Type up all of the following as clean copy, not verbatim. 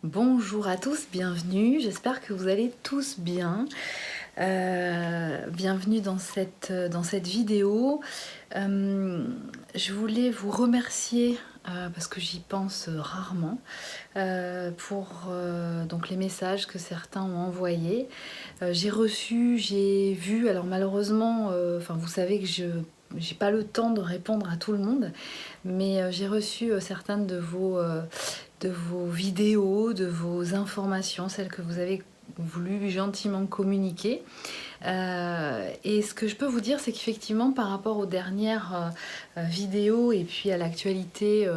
Bonjour à tous, bienvenue, j'espère que vous allez tous bien. Bienvenue dans cette vidéo. Je voulais vous remercier, parce que j'y pense rarement, pour donc les messages que certains ont envoyés. J'ai vu, alors malheureusement, vous savez que je n'ai pas le temps de répondre à tout le monde, mais j'ai reçu certaines de vos vidéos, de vos informations, celles que vous avez voulu gentiment communiquer. Et ce que je peux vous dire, c'est qu'effectivement, par rapport aux dernières vidéos et puis à l'actualité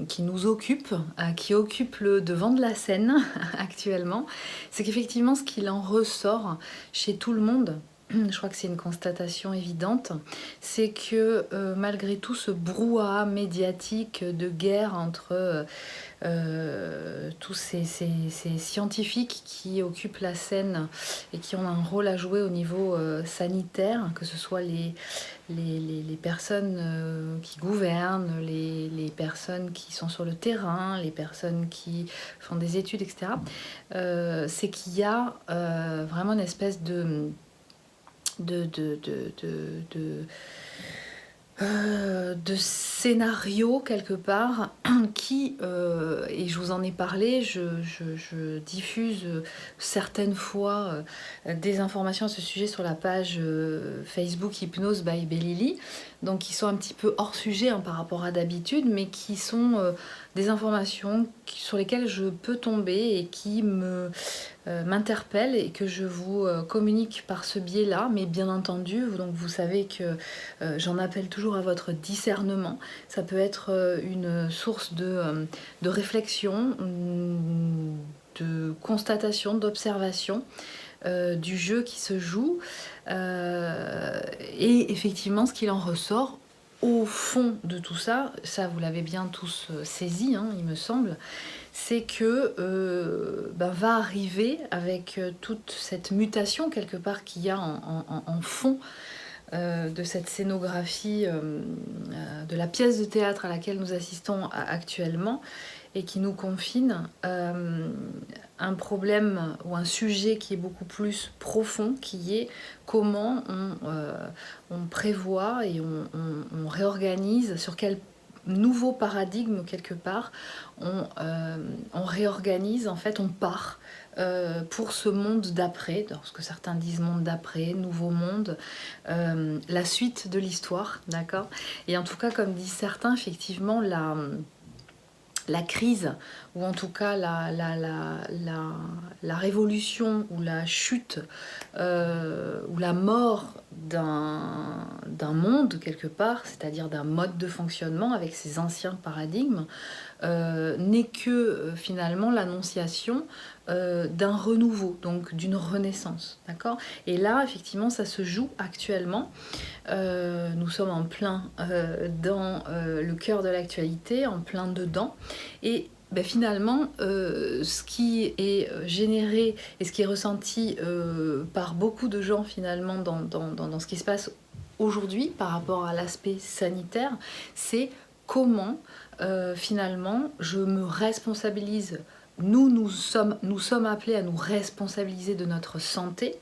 qui nous occupe, qui occupe le devant de la scène actuellement, c'est qu'effectivement, ce qu'il en ressort chez tout le monde, je crois que c'est une constatation évidente, c'est que malgré tout ce brouhaha médiatique de guerre entre tous ces scientifiques qui occupent la scène et qui ont un rôle à jouer au niveau sanitaire, que ce soit les personnes qui gouvernent, les personnes qui sont sur le terrain, les personnes qui font des études, etc. C'est qu'il y a vraiment une espèce de scénario quelque part qui, et je vous en ai parlé, je diffuse certaines fois des informations à ce sujet sur la page Facebook Hypnose by Belili, donc qui sont un petit peu hors sujet par rapport à d'habitude, mais qui sont des informations sur lesquelles je peux tomber et qui m'interpellent et que je vous communique par ce biais-là, mais bien entendu, donc vous savez que j'en appelle toujours à votre discernement. Ça peut être une source de réflexion, de constatation, d'observation du jeu qui se joue. Et effectivement, ce qu'il en ressort, au fond de tout ça, ça vous l'avez bien tous saisi, il me semble, c'est que va arriver avec toute cette mutation quelque part qu'il y a en fond de cette scénographie, de la pièce de théâtre à laquelle nous assistons actuellement et qui nous confine, un problème ou un sujet qui est beaucoup plus profond, qui est comment on prévoit et on réorganise, sur quel nouveau paradigme quelque part on réorganise, en fait on part pour ce monde d'après, lorsque certains disent monde d'après, nouveau monde, la suite de l'histoire, d'accord. Et en tout cas, comme disent certains, effectivement la crise, ou en tout cas la révolution ou la chute ou la mort d'un monde quelque part, c'est-à-dire d'un mode de fonctionnement avec ses anciens paradigmes, n'est que finalement l'annonciation d'un renouveau, donc d'une renaissance, d'accord. Et là, effectivement, ça se joue actuellement. Nous sommes en plein dans le cœur de l'actualité, en plein dedans. Et finalement, ce qui est généré et ce qui est ressenti par beaucoup de gens finalement dans ce qui se passe aujourd'hui par rapport à l'aspect sanitaire, c'est comment finalement je me responsabilise. Nous sommes appelés à nous responsabiliser de notre santé,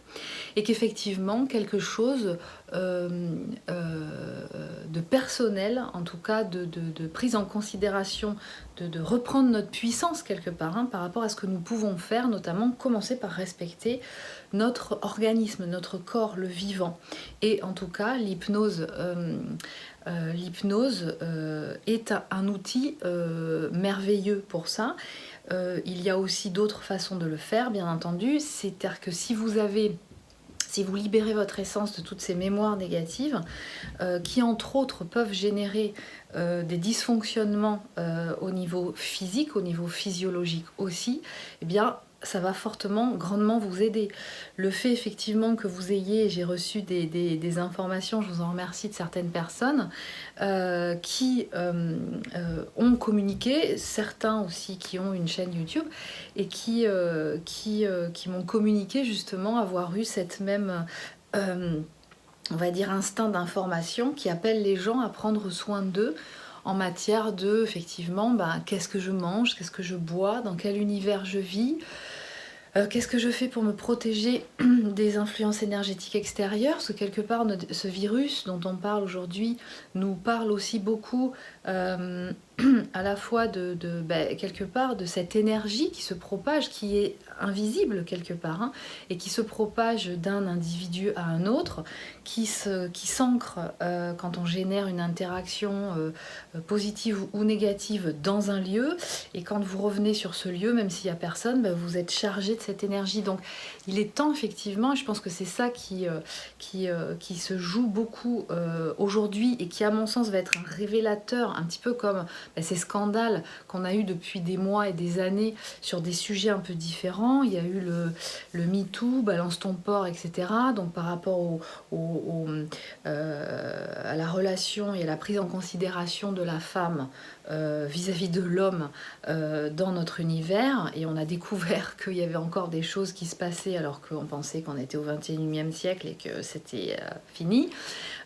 et qu'effectivement quelque chose de personnel, en tout cas de prise en considération, de reprendre notre puissance quelque part par rapport à ce que nous pouvons faire, notamment commencer par respecter notre organisme, notre corps, le vivant. Et en tout cas, l'hypnose est un outil merveilleux pour ça. Il y a aussi d'autres façons de le faire, bien entendu. C'est-à-dire que si vous libérez votre essence de toutes ces mémoires négatives, qui entre autres peuvent générer des dysfonctionnements au niveau physique, au niveau physiologique aussi, eh bien ça va fortement, grandement vous aider. Le fait effectivement que vous ayez, j'ai reçu des informations, je vous en remercie, de certaines personnes qui ont communiqué, certains aussi qui ont une chaîne YouTube et qui m'ont communiqué justement avoir eu cette même on va dire instinct d'information qui appelle les gens à prendre soin d'eux en matière de, effectivement, qu'est-ce que je mange, qu'est-ce que je bois, dans quel univers je vis, qu'est-ce que je fais pour me protéger des influences énergétiques extérieures, parce que quelque part, ce virus dont on parle aujourd'hui nous parle aussi beaucoup à la fois quelque part de cette énergie qui se propage, qui est invisible quelque part, hein, et qui se propage d'un individu à un autre, qui s'ancre quand on génère une interaction positive ou négative dans un lieu, et quand vous revenez sur ce lieu, même s'il n'y a personne, vous êtes chargé de cette énergie. Donc il est temps effectivement, et je pense que c'est ça qui se joue beaucoup aujourd'hui, et qui à mon sens va être un révélateur, un petit peu comme ces scandales qu'on a eu depuis des mois et des années sur des sujets un peu différents. Il y a eu le MeToo, Balance ton porc, etc. Donc par rapport à la relation et à la prise en considération de la femme vis-à-vis de l'homme dans notre univers, et on a découvert qu'il y avait encore des choses qui se passaient alors qu'on pensait qu'on était au 21e siècle et que c'était fini.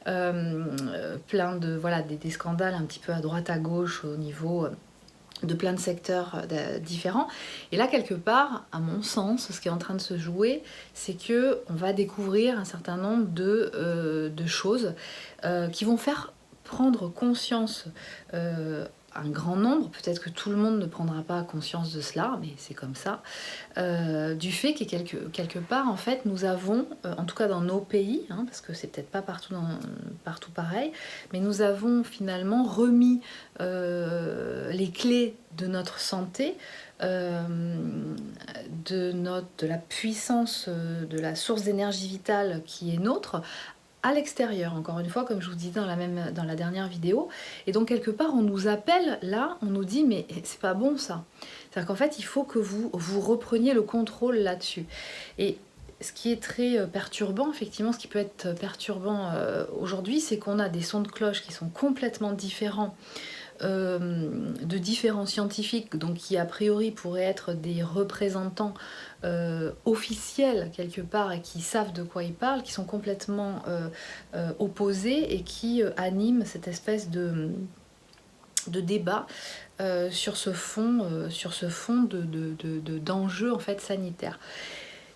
Plein de des scandales un petit peu à droite à gauche au niveau de plein de secteurs différents. Et là, quelque part, à mon sens, ce qui est en train de se jouer, c'est que on va découvrir un certain nombre de choses qui vont faire prendre conscience un grand nombre, peut-être que tout le monde ne prendra pas conscience de cela, mais c'est comme ça, du fait que quelque part, en fait, nous avons, en tout cas dans nos pays, hein, parce que c'est peut-être pas partout pareil, mais nous avons finalement remis les clés de notre santé, de la puissance, de la source d'énergie vitale qui est nôtre, à l'extérieur, encore une fois, comme je vous disais dans la dernière vidéo. Et donc, quelque part, on nous appelle, là, on nous dit, mais c'est pas bon, ça. C'est-à-dire qu'en fait, il faut que vous repreniez le contrôle là-dessus. Et ce qui est très perturbant, effectivement, ce qui peut être perturbant aujourd'hui, c'est qu'on a des sons de cloche qui sont complètement différents de différents scientifiques, donc qui a priori pourraient être des représentants officiels quelque part et qui savent de quoi ils parlent, qui sont complètement opposés et qui animent cette espèce de débat sur ce fond d'enjeux en fait sanitaires.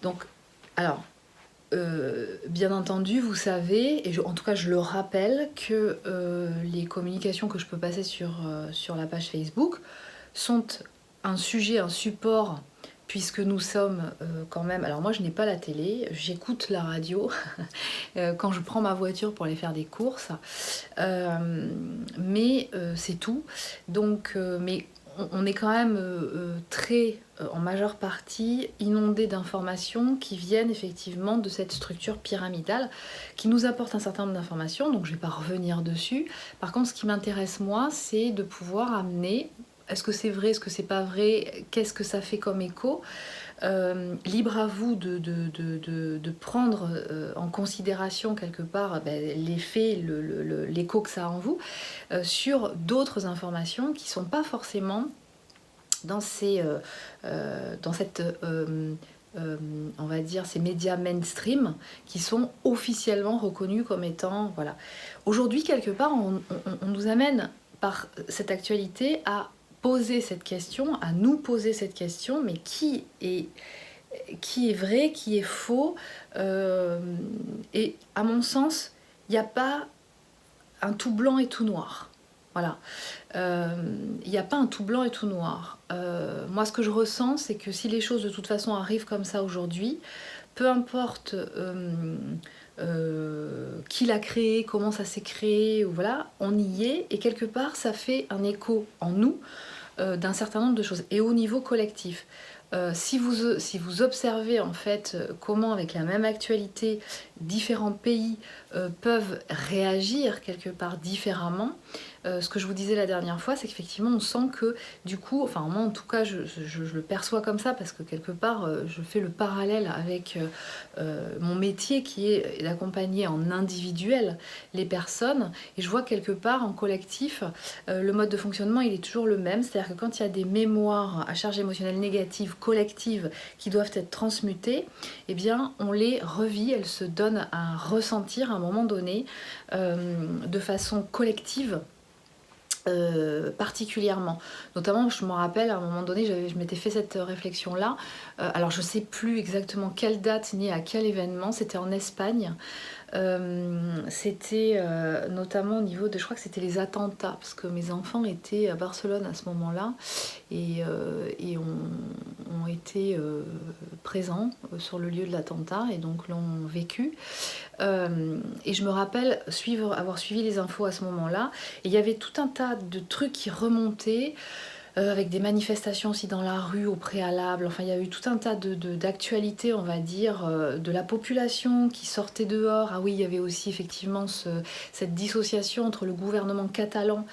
Donc, alors, bien entendu, vous savez, et en tout cas je le rappelle, que les communications que je peux passer sur la page Facebook sont un sujet, un support, puisque nous sommes quand même... Alors moi je n'ai pas la télé, j'écoute la radio quand je prends ma voiture pour aller faire des courses, mais c'est tout. Donc, mais on est quand même très, en majeure partie, inondé d'informations qui viennent effectivement de cette structure pyramidale qui nous apporte un certain nombre d'informations, donc je ne vais pas revenir dessus. Par contre, ce qui m'intéresse moi, c'est de pouvoir amener, est-ce que c'est vrai, est-ce que c'est pas vrai, qu'est-ce que ça fait comme écho, libre à vous de prendre en considération quelque part les faits, l'écho que ça a en vous, sur d'autres informations qui ne sont pas forcément dans cette, on va dire, ces médias mainstream qui sont officiellement reconnus comme étant... Voilà. Aujourd'hui, quelque part, on nous amène par cette actualité à poser cette question, à nous poser cette question, mais qui est vrai, qui est faux, et à mon sens, il n'y a pas un tout blanc et tout noir. Voilà. Il n'y a pas un tout blanc et tout noir. Moi, ce que je ressens, c'est que si les choses de toute façon arrivent comme ça aujourd'hui, peu importe qui l'a créé, comment ça s'est créé, voilà, on y est, et quelque part, ça fait un écho en nous d'un certain nombre de choses, et au niveau collectif. Si vous observez en fait comment avec la même actualité différents pays peuvent réagir quelque part différemment, ce que je vous disais la dernière fois, c'est qu'effectivement on sent que du coup, enfin moi en tout cas je le perçois comme ça, parce que quelque part je fais le parallèle avec mon métier qui est d'accompagner en individuel les personnes, et je vois quelque part en collectif le mode de fonctionnement il est toujours le même, c'est-à-dire que quand il y a des mémoires à charge émotionnelle négative collectives qui doivent être transmutées, eh bien on les revit, elles se donnent à ressentir à un moment donné de façon collective. particulièrement. Notamment, je me rappelle, à un moment donné, je m'étais fait cette réflexion-là. Alors, je ne sais plus exactement quelle date ni à quel événement, c'était en Espagne. C'était notamment au niveau de, je crois que c'était les attentats, parce que mes enfants étaient à Barcelone à ce moment-là et ont été présents sur le lieu de l'attentat et donc l'ont vécu. Et je me rappelle avoir suivi les infos à ce moment-là, et il y avait tout un tas de trucs qui remontaient, avec des manifestations aussi dans la rue au préalable. Enfin, il y a eu tout un tas d'actualités, on va dire, de la population qui sortait dehors. Ah oui, il y avait aussi effectivement cette dissociation entre le gouvernement catalan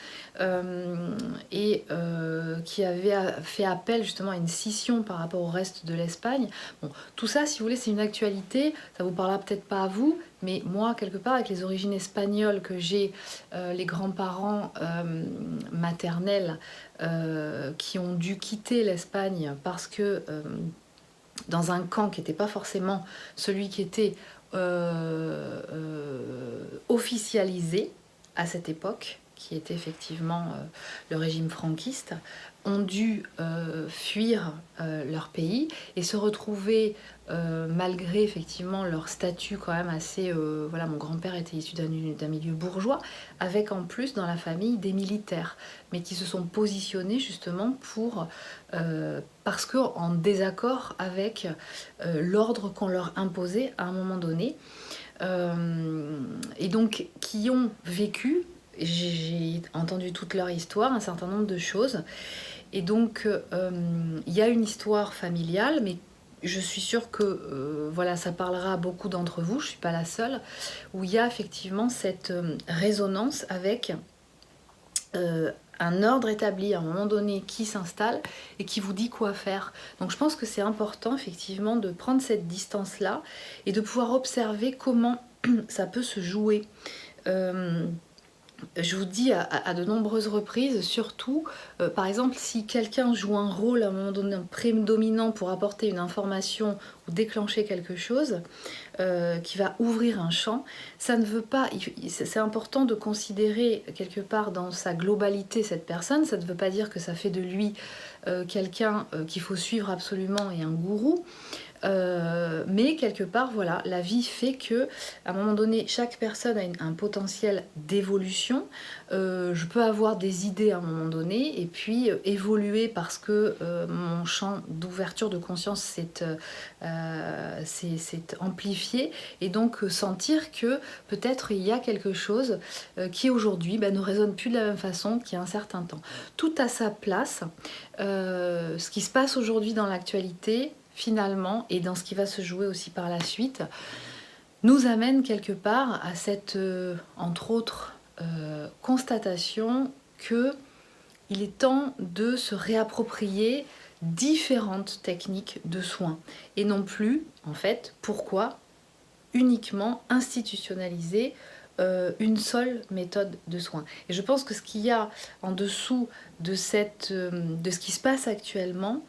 qui avait fait appel justement à une scission par rapport au reste de l'Espagne. Bon, tout ça, si vous voulez, c'est une actualité. Ça vous parlera peut-être pas à vous, mais moi, quelque part, avec les origines espagnoles que j'ai, les grands-parents maternels qui ont dû quitter l'Espagne parce que dans un camp qui n'était pas forcément celui qui était officialisé à cette époque, qui était effectivement le régime franquiste, ont dû fuir leur pays et se retrouver, malgré effectivement leur statut quand même assez... voilà, mon grand-père était issu d'un milieu bourgeois, avec en plus dans la famille des militaires, mais qui se sont positionnés justement pour... parce qu'en désaccord avec l'ordre qu'on leur imposait à un moment donné. Et donc qui ont vécu, j'ai entendu toute leur histoire, un certain nombre de choses. Et donc il y a une histoire familiale, mais je suis sûre que voilà, ça parlera à beaucoup d'entre vous, je ne suis pas la seule, où il y a effectivement cette résonance avec un ordre établi à un moment donné qui s'installe et qui vous dit quoi faire. Donc je pense que c'est important effectivement de prendre cette distance-là et de pouvoir observer comment ça peut se jouer. Je vous dis à de nombreuses reprises, surtout, par exemple, si quelqu'un joue un rôle à un moment donné prédominant pour apporter une information ou déclencher quelque chose qui va ouvrir un champ, ça ne veut pas... C'est important de considérer quelque part dans sa globalité cette personne. Ça ne veut pas dire que ça fait de lui quelqu'un qu'il faut suivre absolument et un gourou. Mais quelque part, voilà, la vie fait que, à un moment donné, chaque personne a un potentiel d'évolution. Je peux avoir des idées à un moment donné et puis évoluer parce que mon champ d'ouverture de conscience s'est amplifié et donc sentir que peut-être il y a quelque chose qui aujourd'hui ne résonne plus de la même façon qu'il y a un certain temps. Tout à sa place. Ce qui se passe aujourd'hui dans l'actualité, finalement, et dans ce qui va se jouer aussi par la suite, nous amène quelque part à cette, entre autres, constatation que il est temps de se réapproprier différentes techniques de soins et non plus, en fait, pourquoi uniquement institutionnaliser une seule méthode de soins. Et je pense que ce qu'il y a en dessous de ce qui se passe actuellement,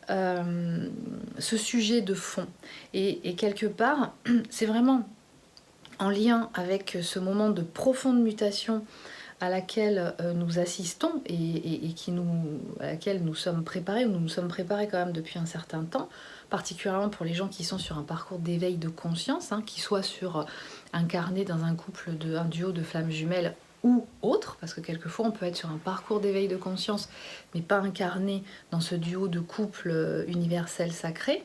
ce sujet de fond. Et quelque part, c'est vraiment en lien avec ce moment de profonde mutation à laquelle nous assistons et à laquelle nous sommes préparés, ou nous nous sommes préparés quand même depuis un certain temps, particulièrement pour les gens qui sont sur un parcours d'éveil de conscience, qui soit incarné dans un un duo de flammes jumelles ou autre, parce que quelquefois on peut être sur un parcours d'éveil de conscience, mais pas incarné dans ce duo de couple universel sacré,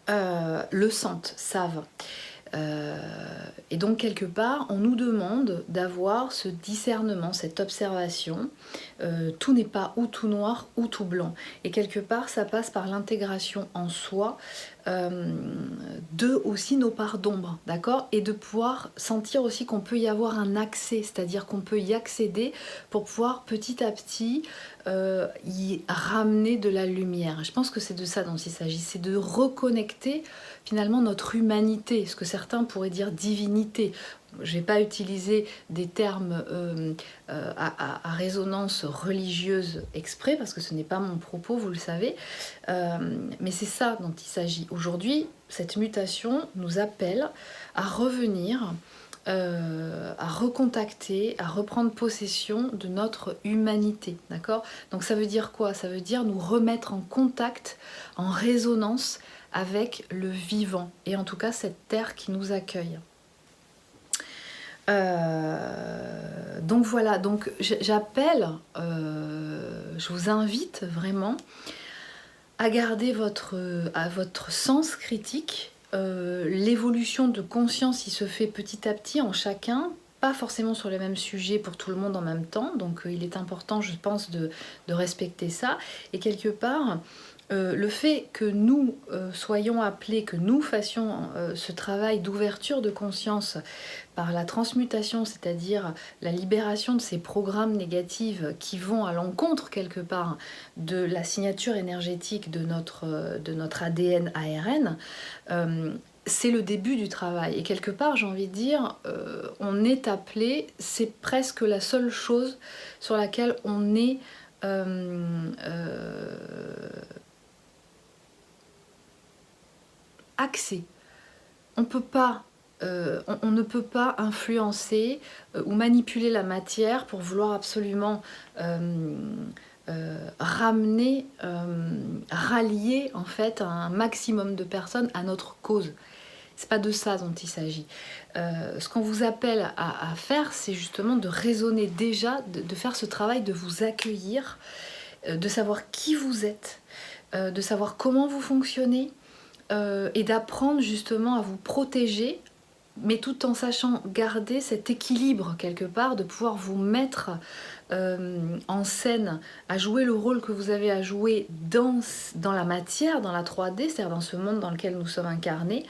le sentent, savent. Et donc quelque part, on nous demande d'avoir ce discernement, cette observation. Tout n'est pas ou tout noir ou tout blanc. Et quelque part, ça passe par l'intégration en soi de aussi nos parts d'ombre, d'accord? Et de pouvoir sentir aussi qu'on peut y avoir un accès, c'est-à-dire qu'on peut y accéder pour pouvoir petit à petit y ramener de la lumière. Je pense que c'est de ça dont il s'agit, c'est de reconnecter finalement notre humanité, ce que certains pourraient dire divinité. Je ne vais pas utiliser des termes à résonance religieuse exprès, parce que ce n'est pas mon propos, vous le savez. Mais c'est ça dont il s'agit. Aujourd'hui, cette mutation nous appelle à revenir à recontacter, à reprendre possession de notre humanité, d'accord? Donc ça veut dire quoi? Ça veut dire nous remettre en contact, en résonance avec le vivant, et en tout cas cette terre qui nous accueille. Donc voilà, donc j'appelle, je vous invite vraiment à garder à votre sens critique. L'évolution de conscience, il se fait petit à petit en chacun, pas forcément sur le même sujet pour tout le monde en même temps, donc il est important, je pense, de respecter ça. Et quelque part, le fait que nous soyons appelés, que nous fassions ce travail d'ouverture de conscience par la transmutation, c'est-à-dire la libération de ces programmes négatifs qui vont à l'encontre quelque part de la signature énergétique de notre ADN ARN, c'est le début du travail. Et quelque part, j'ai envie de dire, on est appelé, c'est presque la seule chose sur laquelle on est axé. On ne peut pas influencer ou manipuler la matière pour vouloir absolument rallier en fait un maximum de personnes à notre cause. C'est pas de ça dont il s'agit. Ce qu'on vous appelle à faire, c'est justement de raisonner déjà, de faire ce travail, de vous accueillir, de savoir qui vous êtes, de savoir comment vous fonctionnez, et d'apprendre justement à vous protéger, mais tout en sachant garder cet équilibre quelque part, de pouvoir vous mettre en scène, à jouer le rôle que vous avez à jouer dans la matière, dans la 3D, c'est-à-dire dans ce monde dans lequel nous sommes incarnés,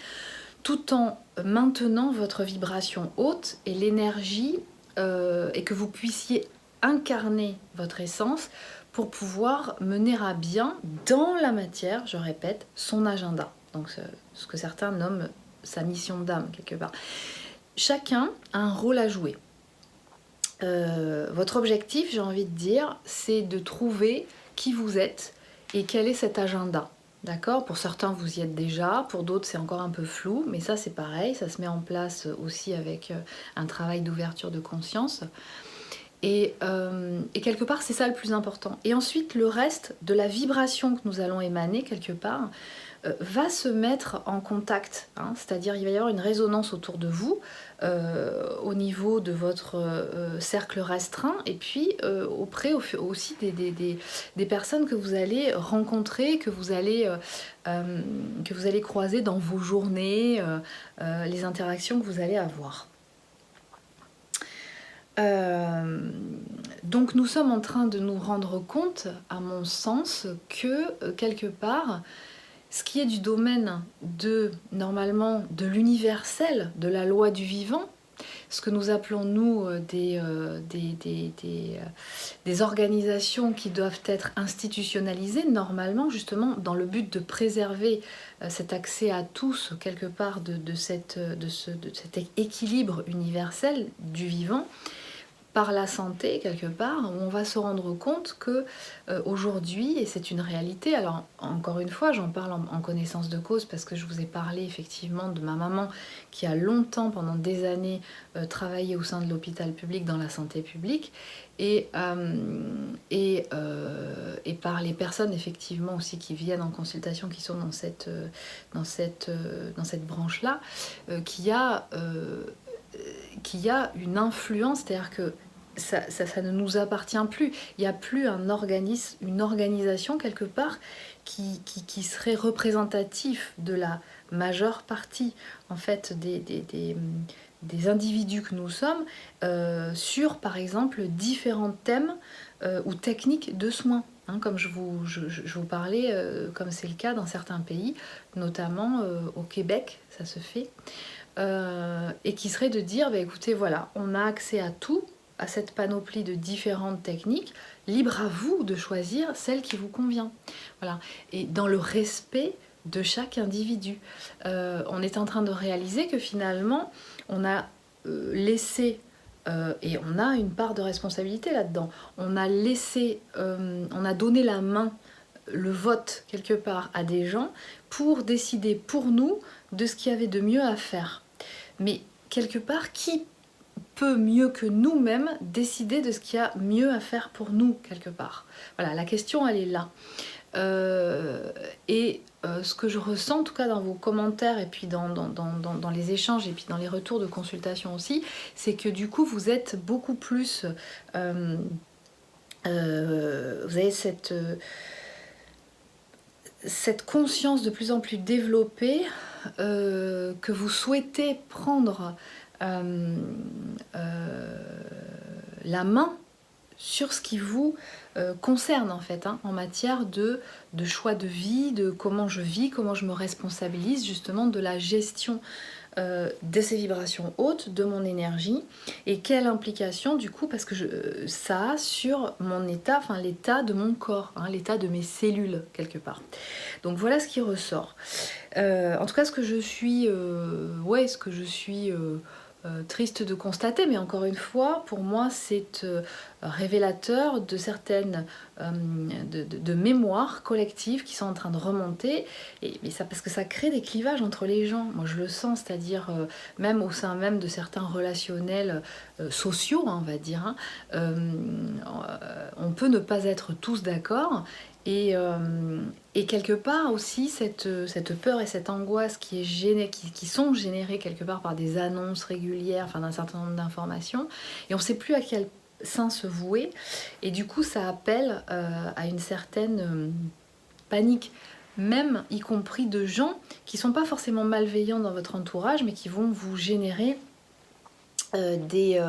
tout en maintenant votre vibration haute et l'énergie, et que vous puissiez incarner votre essence pour pouvoir mener à bien dans la matière, je répète, son agenda. Donc ce que certains nomment sa mission d'âme quelque part. Chacun a un rôle à jouer. Votre objectif, j'ai envie de dire, c'est de trouver qui vous êtes et quel est cet agenda. D'accord? Pour certains, vous y êtes déjà, pour d'autres, c'est encore un peu flou, mais ça, c'est pareil, ça se met en place aussi avec un travail d'ouverture de conscience. Et quelque part, c'est ça le plus important. Et ensuite, le reste de la vibration que nous allons émaner, quelque part, va se mettre en contact. Hein, c'est-à-dire, il va y avoir une résonance autour de vous, au niveau de votre cercle restreint, et puis auprès aussi des personnes que vous allez rencontrer, que vous allez croiser dans vos journées, les interactions que vous allez avoir. Donc nous sommes en train de nous rendre compte, à mon sens, que quelque part, ce qui est du domaine normalement, de l'universel, de la loi du vivant, ce que nous appelons nous des organisations qui doivent être institutionnalisées, normalement, justement, dans le but de préserver cet accès à tous, quelque part, de cet équilibre universel du vivant, par la santé, quelque part, où on va se rendre compte que aujourd'hui, et c'est une réalité, alors encore une fois, j'en parle en connaissance de cause parce que je vous ai parlé effectivement de ma maman qui a longtemps, pendant des années, travaillé au sein de l'hôpital public dans la santé publique, et par les personnes effectivement aussi qui viennent en consultation, qui sont dans cette branche-là, qui a une influence, c'est-à-dire que ça ne nous appartient plus. Il n'y a plus un organisme, une organisation quelque part qui serait représentatif de la majeure partie en fait des individus que nous sommes, sur par exemple différents thèmes ou techniques de soins. Hein, comme je vous parlais, comme c'est le cas dans certains pays, notamment au Québec, ça se fait. Et qui serait de dire, bah, écoutez, voilà, on a accès à tout, à cette panoplie de différentes techniques, libre à vous de choisir celle qui vous convient. Voilà. Et dans le respect de chaque individu. On est en train de réaliser que finalement, on a laissé, et on a une part de responsabilité là-dedans, on a donné la main, le vote quelque part à des gens pour décider pour nous de ce qu'il y avait de mieux à faire. Mais quelque part, qui peut mieux que nous-mêmes décider de ce qu'il y a mieux à faire pour nous, quelque part? Voilà, la question, elle est là. Ce que je ressens, en tout cas dans vos commentaires et puis dans les échanges et puis dans les retours de consultation aussi, c'est que du coup, vous êtes beaucoup plus... vous avez cette conscience de plus en plus développée que vous souhaitez prendre la main sur ce qui vous concerne en fait, hein, en matière de choix de vie, de comment je vis, comment je me responsabilise justement de la gestion de ces vibrations hautes, de mon énergie, et quelle implication du coup, parce que ça a sur mon état, enfin l'état de mon corps, hein, l'état de mes cellules quelque part. Donc voilà ce qui ressort. En tout cas, ce que je suis triste de constater, mais encore une fois, pour moi, c'est révélateur de certaines de mémoires collectives qui sont en train de remonter, mais ça, parce que ça crée des clivages entre les gens. Moi, je le sens, c'est-à-dire même au sein même de certains relationnels sociaux, hein, on va dire, hein, on peut ne pas être tous d'accord. Et quelque part aussi, cette peur et cette angoisse qui sont générées quelque part par des annonces régulières, enfin d'un certain nombre d'informations, et on ne sait plus à quel sein se vouer, et du coup ça appelle à une certaine panique, même y compris de gens qui ne sont pas forcément malveillants dans votre entourage, mais qui vont vous générer des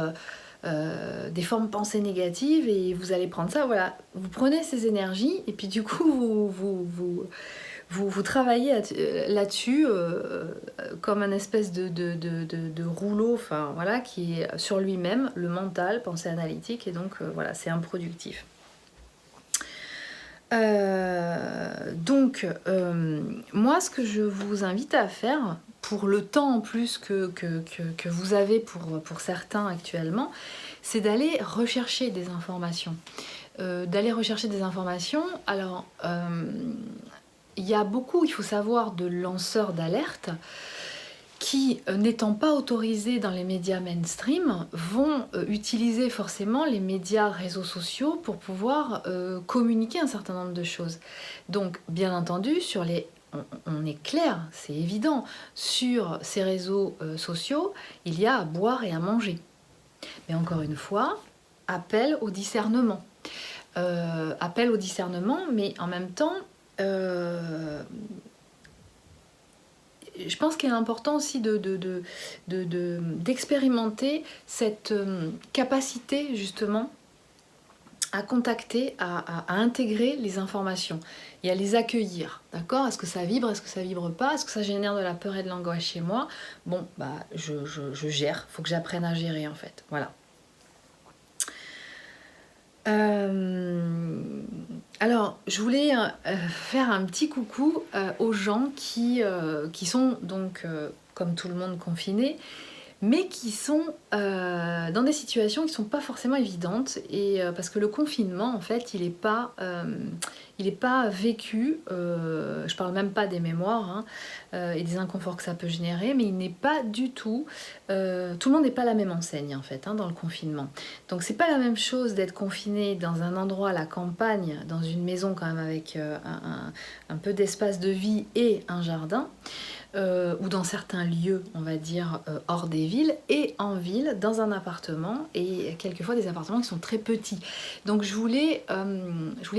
formes pensées négatives, et vous allez prendre ça, voilà, vous prenez ces énergies et puis du coup vous travaillez là-dessus comme un espèce de rouleau, enfin voilà, qui est sur lui-même, le mental, pensée analytique, et donc voilà, c'est improductif. Moi, ce que je vous invite à faire, pour le temps en plus que vous avez pour certains actuellement, c'est d'aller rechercher des informations. Alors, il y a beaucoup, il faut savoir, de lanceurs d'alerte qui, n'étant pas autorisés dans les médias mainstream, vont utiliser forcément les médias réseaux sociaux pour pouvoir communiquer un certain nombre de choses. Donc, bien entendu, on est clair, c'est évident, sur ces réseaux sociaux, il y a à boire et à manger. Mais encore une fois, appel au discernement. Mais en même temps, je pense qu'il est important aussi d'expérimenter cette capacité justement à contacter, à intégrer les informations et à les accueillir, d'accord? Est-ce que ça vibre, est-ce que ça vibre pas? Est-ce que ça génère de la peur et de l'angoisse chez moi? Bon, bah je gère, faut que j'apprenne à gérer en fait, voilà. Alors, je voulais faire un petit coucou aux gens qui sont donc, comme tout le monde, confinés, mais qui sont dans des situations qui ne sont pas forcément évidentes, et parce que le confinement, en fait, il n'est pas vécu, je parle même pas des mémoires hein, et des inconforts que ça peut générer, mais il n'est pas du tout, tout le monde n'est pas à la même enseigne en fait, hein, dans le confinement. Donc c'est pas la même chose d'être confiné dans un endroit à la campagne, dans une maison quand même avec un peu d'espace de vie et un jardin, ou dans certains lieux, on va dire, hors des villes, et en ville, dans un appartement, et quelquefois des appartements qui sont très petits. Donc je voulais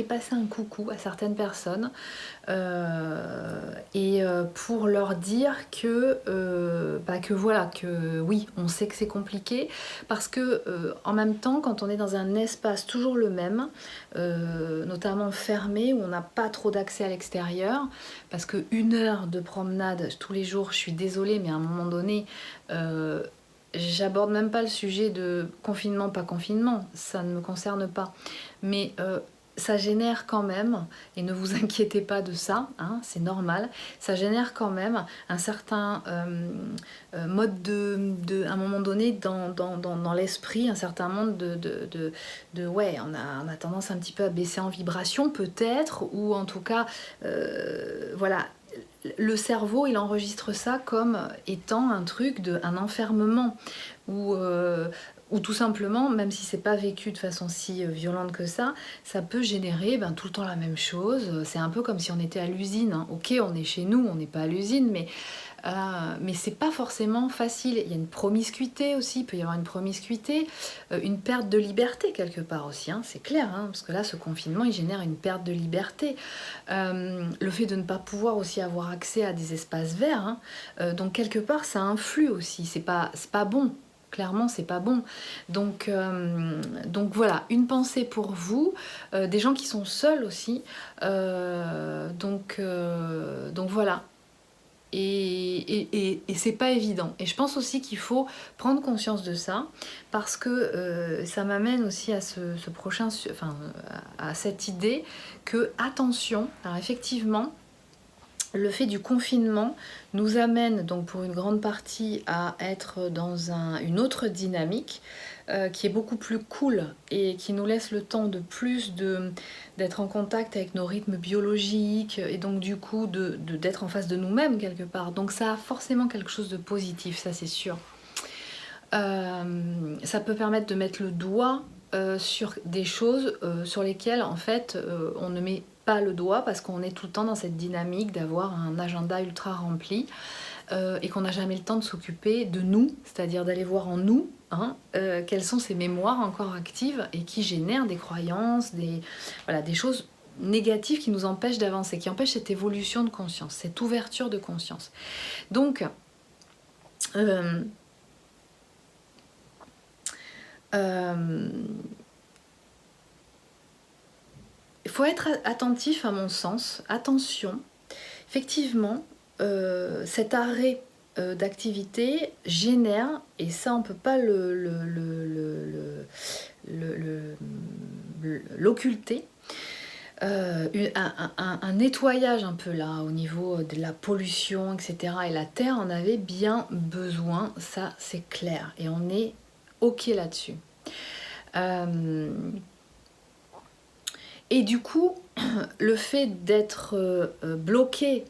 passer un coucou à certaines personnes, pour leur dire que oui, on sait que c'est compliqué, parce que en même temps, quand on est dans un espace toujours le même, notamment fermé, où on n'a pas trop d'accès à l'extérieur, parce que 1 heure de promenade tous les jours, je suis désolée, mais à un moment donné, j'aborde même pas le sujet de confinement, pas confinement, ça ne me concerne pas, mais ça génère quand même, et ne vous inquiétez pas de ça, hein, c'est normal, ça génère quand même un certain mode à un moment donné dans l'esprit, un certain mode ouais, on a tendance un petit peu à baisser en vibration peut-être, ou en tout cas, voilà, le cerveau, il enregistre ça comme étant un truc, un enfermement, ou tout simplement, même si c'est pas vécu de façon si violente que ça peut générer tout le temps la même chose. C'est un peu comme si on était à l'usine, hein. Ok, on est chez nous, on n'est pas à l'usine, mais c'est pas forcément facile. Il y a une promiscuité aussi, il peut y avoir une promiscuité, une perte de liberté quelque part aussi, hein, c'est clair, hein, parce que là, ce confinement, il génère une perte de liberté. Le fait de ne pas pouvoir aussi avoir accès à des espaces verts, hein, donc quelque part, ça influe aussi, c'est pas bon. Clairement, c'est pas bon. Donc voilà, une pensée pour vous, des gens qui sont seuls aussi. Donc voilà. Et c'est pas évident. Et je pense aussi qu'il faut prendre conscience de ça, parce que ça m'amène aussi à ce prochain, enfin, à cette idée que, attention, alors effectivement, le fait du confinement nous amène donc pour une grande partie à être dans une autre dynamique qui est beaucoup plus cool et qui nous laisse le temps de plus d'être en contact avec nos rythmes biologiques et donc du coup d'être en face de nous-mêmes quelque part. Donc ça a forcément quelque chose de positif, ça c'est sûr. Ça peut permettre de mettre le doigt sur des choses sur lesquelles en fait on ne met pas le doigt parce qu'on est tout le temps dans cette dynamique d'avoir un agenda ultra rempli et qu'on n'a jamais le temps de s'occuper de nous, c'est-à-dire d'aller voir en nous quelles sont ces mémoires encore actives et qui génèrent des croyances, des choses négatives qui nous empêchent d'avancer, qui empêchent cette évolution de conscience, cette ouverture de conscience. Donc il faut être attentif à mon sens, attention. Effectivement, cet arrêt d'activité génère, et ça on ne peut pas l'occulter, un nettoyage un peu là au niveau de la pollution, etc. Et la Terre en avait bien besoin, ça c'est clair, et on est ok là-dessus. Et du coup, le fait d'être bloqué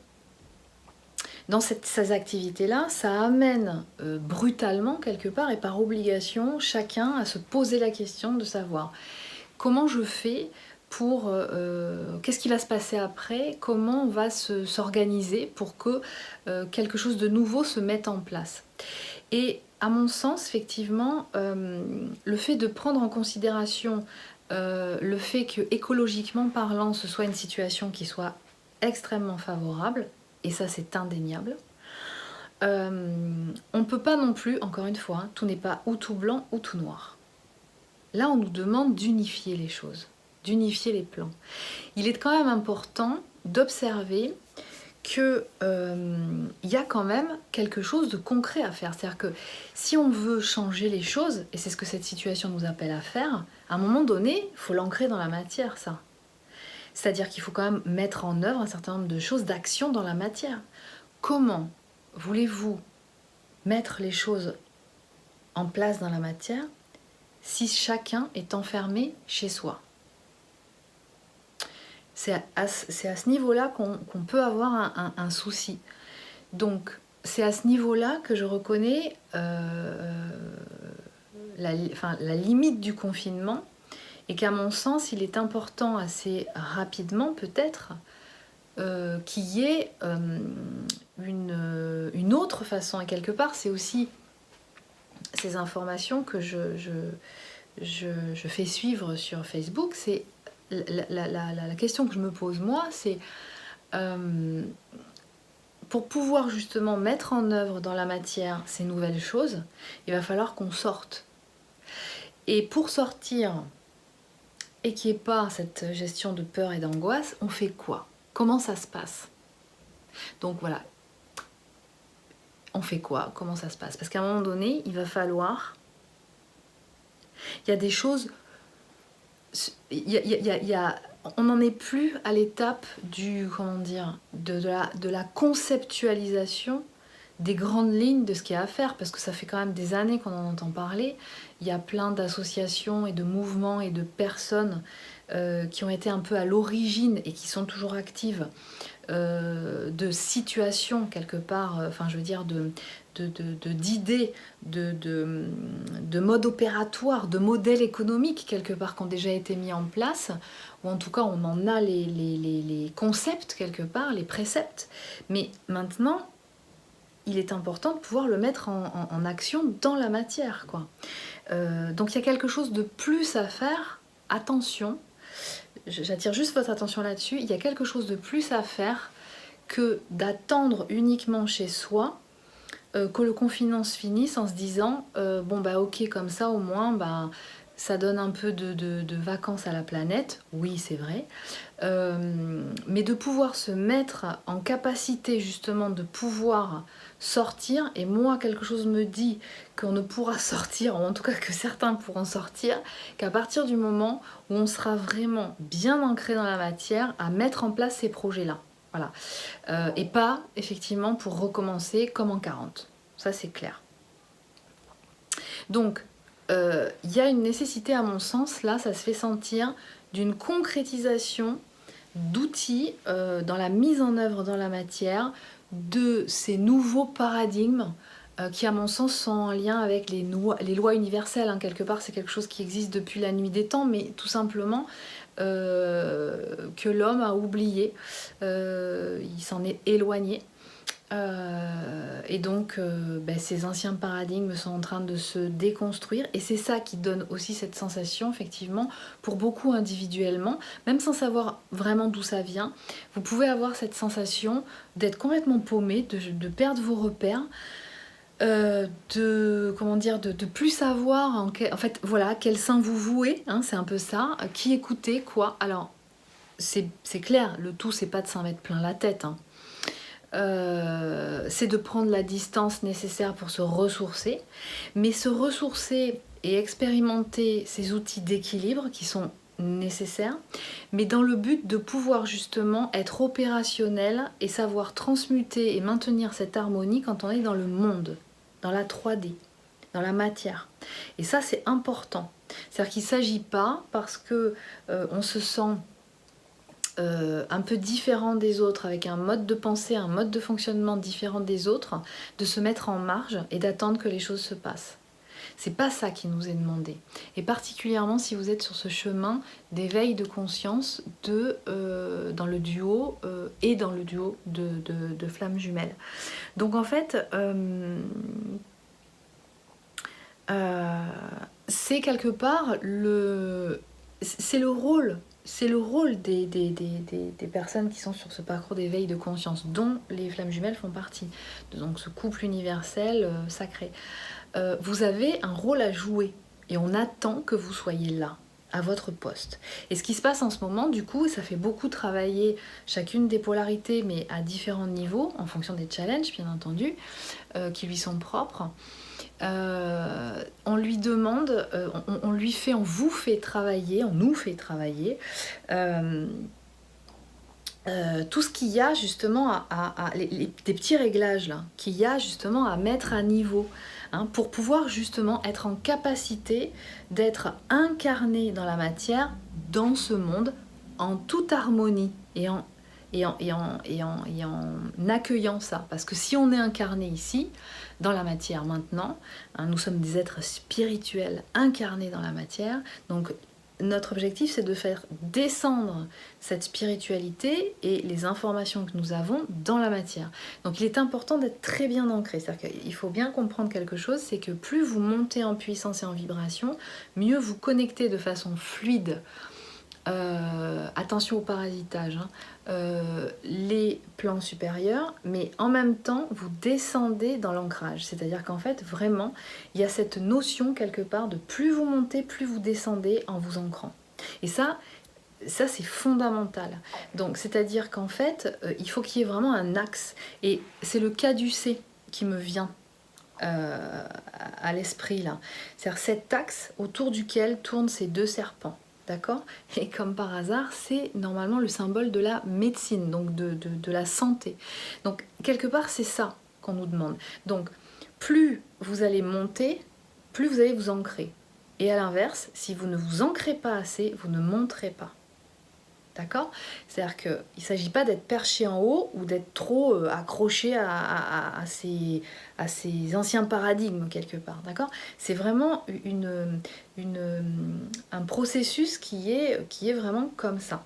dans ces activités-là, ça amène brutalement, quelque part, et par obligation, chacun à se poser la question de savoir comment je fais pour... qu'est-ce qui va se passer après? Comment on va s'organiser pour que quelque chose de nouveau se mette en place? Et à mon sens, effectivement, le fait de prendre en considération le fait que, écologiquement parlant, ce soit une situation qui soit extrêmement favorable, et ça c'est indéniable, on ne peut pas non plus, encore une fois, tout n'est pas ou tout blanc ou tout noir. Là, on nous demande d'unifier les choses, d'unifier les plans. Il est quand même important d'observer qu'il y a quand même quelque chose de concret à faire. C'est-à-dire que si on veut changer les choses, et c'est ce que cette situation nous appelle à faire, à un moment donné, il faut l'ancrer dans la matière, ça. C'est-à-dire qu'il faut quand même mettre en œuvre un certain nombre de choses, d'actions dans la matière. Comment voulez-vous mettre les choses en place dans la matière si chacun est enfermé chez soi? C'est à ce niveau-là qu'on peut avoir un souci. Donc, c'est à ce niveau-là que je reconnais la limite du confinement, et qu'à mon sens, il est important assez rapidement, peut-être, qu'il y ait une autre façon. Et quelque part, c'est aussi ces informations que je fais suivre sur Facebook. C'est la question que je me pose moi, c'est pour pouvoir justement mettre en œuvre dans la matière ces nouvelles choses, il va falloir qu'on sorte. Et pour sortir et qu'il n'y ait pas cette gestion de peur et d'angoisse, on fait quoi? Comment ça se passe? Donc voilà, on fait quoi? Comment ça se passe? Parce qu'à un moment donné, il va falloir... Il y a des choses... On n'en est plus à l'étape du... Comment dire? De la conceptualisation des grandes lignes de ce qu'il y a à faire, parce que ça fait quand même des années qu'on en entend parler. Il y a plein d'associations et de mouvements et de personnes qui ont été un peu à l'origine et qui sont toujours actives de situations quelque part, enfin je veux dire d'idées, de modes opératoires, de modèles économiques quelque part qui ont déjà été mis en place, ou en tout cas on en a les concepts quelque part, les préceptes, mais maintenant il est important de pouvoir le mettre en action dans la matière, quoi. Donc il y a quelque chose de plus à faire, attention, j'attire juste votre attention là-dessus, il y a quelque chose de plus à faire que d'attendre uniquement chez soi que le confinement se finisse en se disant bon bah ok, comme ça au moins bah, ça donne un peu de vacances à la planète, oui c'est vrai, mais de pouvoir se mettre en capacité justement de pouvoir sortir, et moi quelque chose me dit qu'on ne pourra sortir, ou en tout cas que certains pourront sortir, qu'à partir du moment où on sera vraiment bien ancré dans la matière à mettre en place ces projets-là. Voilà. Et pas effectivement pour recommencer comme en 40. Ça c'est clair. Donc il y a une nécessité à mon sens, là ça se fait sentir, d'une concrétisation d'outils dans la mise en œuvre dans la matière de ces nouveaux paradigmes qui à mon sens sont en lien avec les lois universelles, hein. Quelque part c'est quelque chose qui existe depuis la nuit des temps, mais tout simplement que l'homme a oublié, il s'en est éloigné. Et donc ces anciens paradigmes sont en train de se déconstruire, et c'est ça qui donne aussi cette sensation effectivement pour beaucoup individuellement, même sans savoir vraiment d'où ça vient, vous pouvez avoir cette sensation d'être complètement paumé, de perdre vos repères, de plus savoir en fait voilà quel sein vous vouez, hein, c'est un peu ça, qui écouter quoi. Alors c'est clair, le tout c'est pas de s'en mettre plein la tête, hein. C'est de prendre la distance nécessaire pour se ressourcer, mais se ressourcer et expérimenter ces outils d'équilibre qui sont nécessaires, mais dans le but de pouvoir justement être opérationnel et savoir transmuter et maintenir cette harmonie quand on est dans le monde, dans la 3D, dans la matière. Et ça c'est important. C'est-à-dire qu'il ne s'agit pas parce que on se sent un peu différent des autres, avec un mode de pensée, un mode de fonctionnement différent des autres, de se mettre en marge et d'attendre que les choses se passent. C'est pas ça qui nous est demandé. Et particulièrement si vous êtes sur ce chemin d'éveil de conscience dans le duo et dans le duo de flammes jumelles. Donc en fait, c'est quelque part c'est le rôle des personnes qui sont sur ce parcours d'éveil de conscience, dont les flammes jumelles font partie, donc ce couple universel sacré. Vous avez un rôle à jouer et on attend que vous soyez là, à votre poste. Et ce qui se passe en ce moment, du coup, ça fait beaucoup travailler chacune des polarités, mais à différents niveaux, en fonction des challenges, bien entendu, qui lui sont propres. On lui demande, on vous fait travailler, on nous fait travailler tout ce qu'il y a justement des petits réglages là, qu'il y a justement à mettre à niveau, hein, pour pouvoir justement être en capacité d'être incarné dans la matière, dans ce monde, en toute harmonie et en accueillant ça. Parce que si on est incarné ici, dans la matière maintenant, hein, nous sommes des êtres spirituels incarnés dans la matière, donc notre objectif c'est de faire descendre cette spiritualité et les informations que nous avons dans la matière. Donc il est important d'être très bien ancré, c'est-à-dire qu'il faut bien comprendre quelque chose, c'est que plus vous montez en puissance et en vibration, mieux vous connectez de façon fluide. Attention au parasitage, hein, les plans supérieurs, mais en même temps vous descendez dans l'ancrage, c'est-à-dire qu'en fait vraiment il y a cette notion quelque part de plus vous montez, plus vous descendez en vous ancrant. Et ça c'est fondamental. Donc c'est-à-dire qu'en fait il faut qu'il y ait vraiment un axe, et c'est le caducée qui me vient à l'esprit là, c'est-à-dire cet axe autour duquel tournent ces deux serpents. D'accord ? Et comme par hasard, c'est normalement le symbole de la médecine, donc de la santé. Donc, quelque part, c'est ça qu'on nous demande. Donc, plus vous allez monter, plus vous allez vous ancrer. Et à l'inverse, si vous ne vous ancrez pas assez, vous ne monterez pas. D'accord? C'est-à-dire qu'il ne s'agit pas d'être perché en haut ou d'être trop accroché à ces anciens paradigmes quelque part. D'accord? C'est vraiment un processus qui est vraiment comme ça.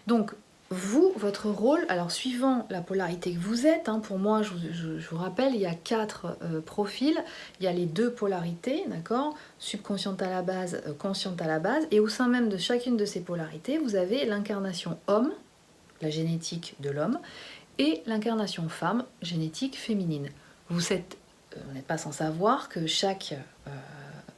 Donc, vous, votre rôle, alors suivant la polarité que vous êtes, hein, pour moi, je vous rappelle, il y a 4 profils, il y a les 2 polarités, d'accord, subconsciente à la base, consciente à la base, et au sein même de chacune de ces polarités, vous avez l'incarnation homme, la génétique de l'homme, et l'incarnation femme, génétique féminine. Vous n'êtes pas sans savoir que chaque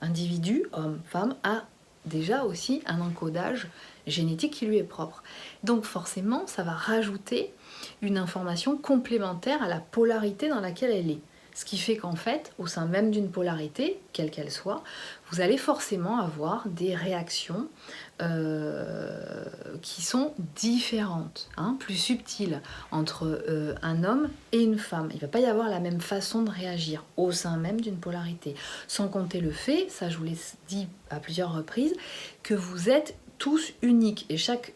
individu, homme, femme, a déjà aussi un encodage génétique qui lui est propre. Donc forcément, ça va rajouter une information complémentaire à la polarité dans laquelle elle est. Ce qui fait qu'en fait, au sein même d'une polarité, quelle qu'elle soit, vous allez forcément avoir des réactions qui sont différentes, hein, plus subtiles, entre un homme et une femme. Il ne va pas y avoir la même façon de réagir au sein même d'une polarité. Sans compter le fait, ça je vous l'ai dit à plusieurs reprises, que vous êtes tous uniques et chaque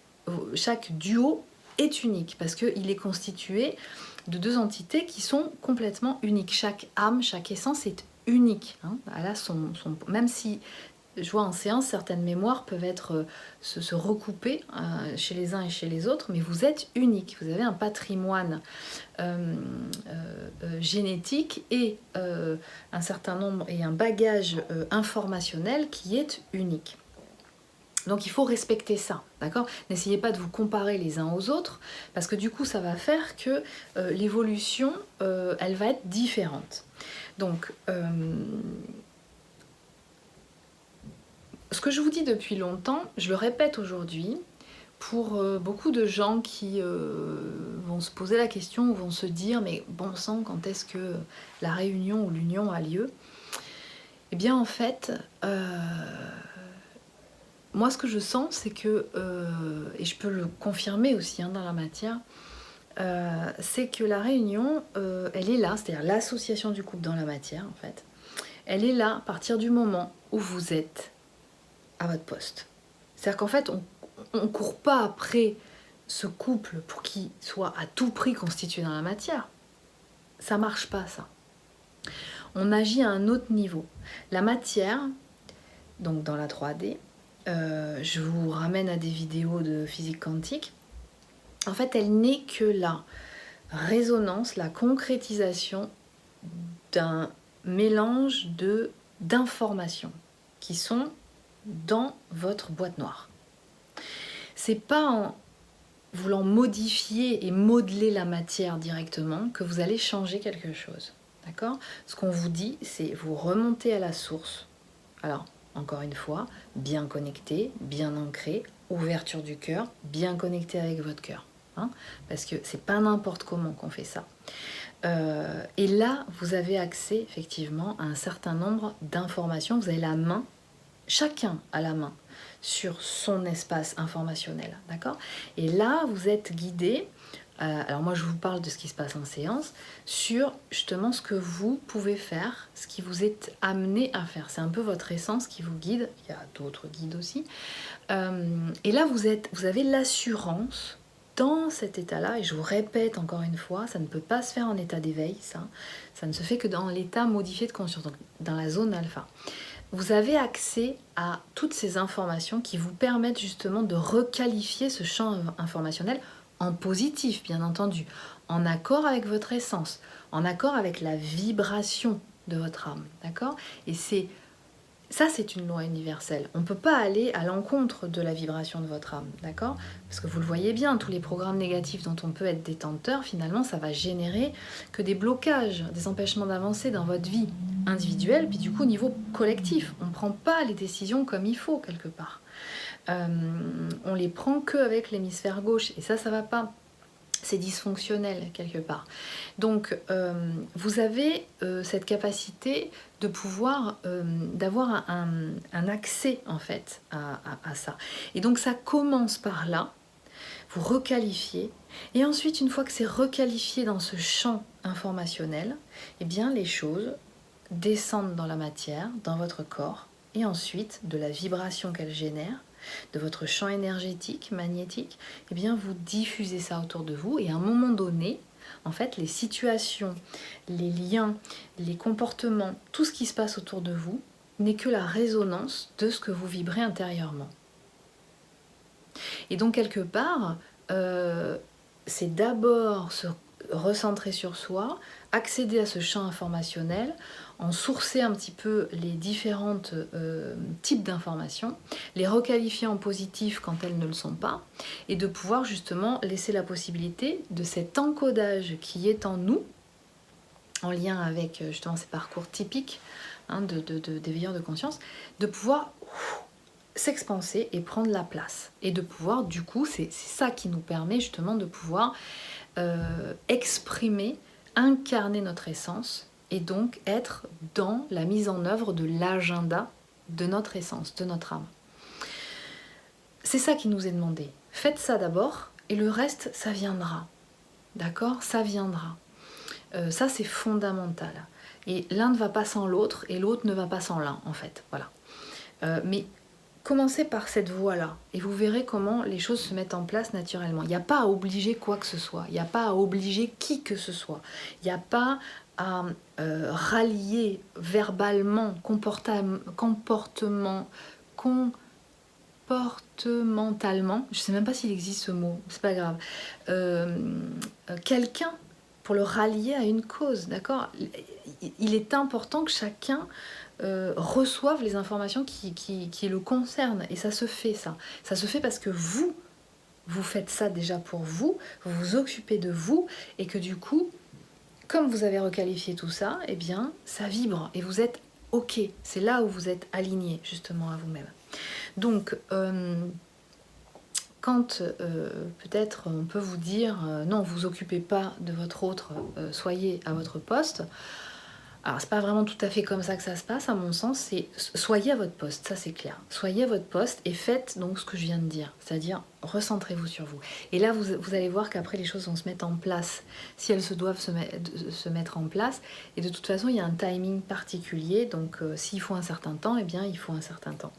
duo est unique parce qu'il est constitué de 2 entités qui sont complètement uniques. Chaque âme, chaque essence est unique. Hein. Elle a même si je vois en séance, certaines mémoires peuvent se recouper chez les uns et chez les autres, mais vous êtes unique. Vous avez un patrimoine génétique et un certain nombre et un bagage informationnel qui est unique. Donc il faut respecter ça, d'accord? N'essayez pas de vous comparer les uns aux autres, parce que du coup ça va faire que l'évolution, elle va être différente. Donc, ce que je vous dis depuis longtemps, je le répète aujourd'hui, pour beaucoup de gens qui vont se poser la question ou vont se dire « mais bon sang, quand est-ce que la réunion ou l'union a lieu ?» Eh bien en fait, moi, ce que je sens, c'est que, et je peux le confirmer aussi hein, dans la matière, c'est que la réunion, elle est là, c'est-à-dire l'association du couple dans la matière, en fait, elle est là à partir du moment où vous êtes à votre poste. C'est-à-dire qu'en fait, on ne court pas après ce couple pour qu'il soit à tout prix constitué dans la matière. Ça ne marche pas, ça. On agit à un autre niveau. La matière, donc dans la 3D, je vous ramène à des vidéos de physique quantique. En fait, elle n'est que la résonance, la concrétisation d'un mélange d'informations qui sont dans votre boîte noire. C'est pas en voulant modifier et modeler la matière directement que vous allez changer quelque chose. D'accord ? Ce qu'on vous dit, c'est vous remonter à la source. Alors, encore une fois, bien connecté, bien ancré, ouverture du cœur, bien connecté avec votre cœur. Hein, parce que c'est pas n'importe comment qu'on fait ça. Et là, vous avez accès effectivement à un certain nombre d'informations. Vous avez la main, chacun a la main sur son espace informationnel. D'accord ? Et là, vous êtes guidé. Alors moi je vous parle de ce qui se passe en séance, sur justement ce que vous pouvez faire, ce qui vous est amené à faire. C'est un peu votre essence qui vous guide, il y a d'autres guides aussi. Et là vous avez l'assurance dans cet état-là, et je vous répète encore une fois, ça ne peut pas se faire en état d'éveil, ça ne se fait que dans l'état modifié de conscience, donc dans la zone alpha. Vous avez accès à toutes ces informations qui vous permettent justement de requalifier ce champ informationnel en positif, bien entendu, en accord avec votre essence, en accord avec la vibration de votre âme, d'accord ? Et ça, c'est une loi universelle. On ne peut pas aller à l'encontre de la vibration de votre âme, d'accord ? Parce que vous le voyez bien, tous les programmes négatifs dont on peut être détenteur, finalement, ça va générer que des blocages, des empêchements d'avancer dans votre vie individuelle, puis du coup, au niveau collectif. On ne prend pas les décisions comme il faut, quelque part. On les prend qu'avec l'hémisphère gauche, et ça va pas. C'est dysfonctionnel quelque part. Donc vous avez cette capacité de pouvoir d'avoir un accès en fait à ça. Et donc ça commence par là, vous requalifiez, et ensuite une fois que c'est requalifié dans ce champ informationnel, eh bien les choses descendent dans la matière, dans votre corps, et ensuite de la vibration qu'elle génère, de votre champ énergétique, magnétique, eh bien vous diffusez ça autour de vous et à un moment donné, en fait, les situations, les liens, les comportements, tout ce qui se passe autour de vous n'est que la résonance de ce que vous vibrez intérieurement. Et donc quelque part, c'est d'abord se recentrer sur soi, accéder à ce champ informationnel, en sourcer un petit peu les différents types d'informations, les requalifier en positif quand elles ne le sont pas, et de pouvoir justement laisser la possibilité de cet encodage qui est en nous, en lien avec justement ces parcours typiques d'éveilleurs de conscience, de pouvoir s'expanser et prendre la place. Et de pouvoir, du coup, c'est ça qui nous permet justement de pouvoir exprimer, incarner notre essence et donc être dans la mise en œuvre de l'agenda de notre essence, de notre âme. C'est ça qui nous est demandé. Faites ça d'abord et le reste, ça viendra. D'accord ? Ça viendra. Ça, c'est fondamental. Et l'un ne va pas sans l'autre et l'autre ne va pas sans l'un, en fait. Voilà. Mais commencez par cette voie-là et vous verrez comment les choses se mettent en place naturellement. Il n'y a pas à obliger quoi que ce soit. Il n'y a pas à obliger qui que ce soit. Il n'y a pas à rallier verbalement, comportementalement, je ne sais même pas s'il existe ce mot, c'est pas grave, quelqu'un pour le rallier à une cause, d'accord ? Il est important que chacun reçoive les informations qui le concernent, et ça se fait, ça se fait parce que vous faites ça déjà pour vous vous occupez de vous, et que du coup, comme vous avez requalifié tout ça, eh bien, ça vibre, et vous êtes ok, c'est là où vous êtes aligné justement à vous-même. Donc, quand peut-être on peut vous dire non, vous occupez pas de votre autre, soyez à votre poste. Alors, c'est pas vraiment tout à fait comme ça que ça se passe, à mon sens, c'est soyez à votre poste, ça c'est clair. Soyez à votre poste et faites donc ce que je viens de dire, c'est-à-dire recentrez-vous sur vous. Et là, vous allez voir qu'après, les choses vont se mettre en place, si elles se doivent se mettre en place. Et de toute façon, il y a un timing particulier, donc s'il faut un certain temps, eh bien, il faut un certain temps.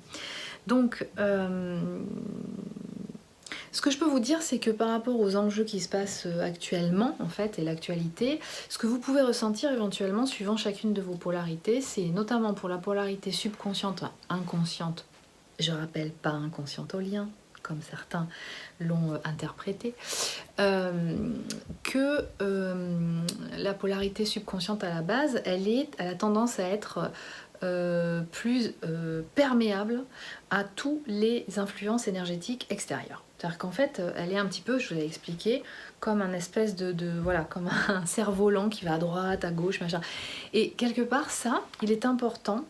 Donc, ce que je peux vous dire, c'est que par rapport aux enjeux qui se passent actuellement, en fait, et l'actualité, ce que vous pouvez ressentir éventuellement, suivant chacune de vos polarités, c'est notamment pour la polarité subconsciente, inconsciente, je rappelle pas inconsciente au lien, comme certains l'ont interprété, que la polarité subconsciente à la base, elle a tendance à être plus perméable à toutes les influences énergétiques extérieures. C'est-à-dire qu'en fait, elle est un petit peu, je vous l'ai expliqué, comme un espèce voilà, comme un cerf-volant qui va à droite, à gauche, machin. Et quelque part, ça, il est important,